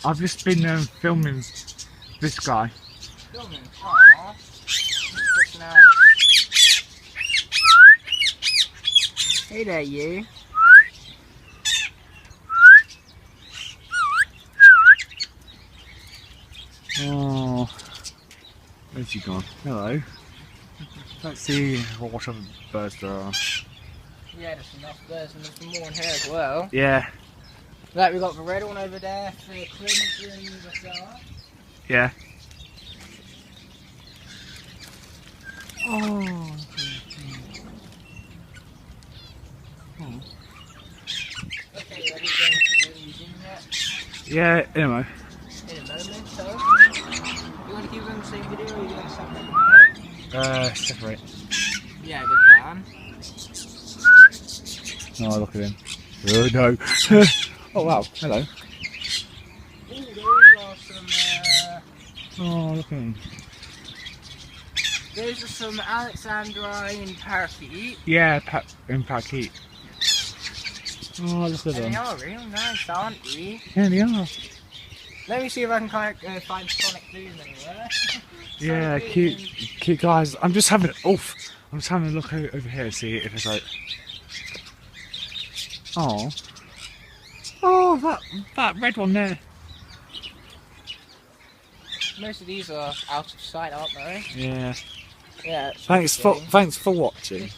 I've just been filming this guy. Filming? Aww. Hey there, you. Oh, where's he gone? Hello. Let's see what other birds there are. Yeah, there's enough birds and there's some more in here as well. Yeah. Like we got the red one over there for crimson bazaar. Yeah. Oh. Okay, ready to go into the yet? Yeah, anyway. In a moment, so. You want to keep on the same video or you want to separate? Separate. Yeah, good plan. Oh, look at him. Oh, no. Oh, wow. Hello. Ooh, those are some, Oh, look at him. those are some Alexandrine parakeet. Yeah, in Pakeet. Oh, look at And them. they are real nice, aren't they? Yeah, they are. Let me see if I can find Sonic Boom anywhere. Yeah, Sonic cute, Boom. cute guys. I'm just having I'm just having a look over here to see if it's like. Oh, oh, that red one there. Most of these are out of sight, aren't they? Yeah. Yeah. Thanks for watching.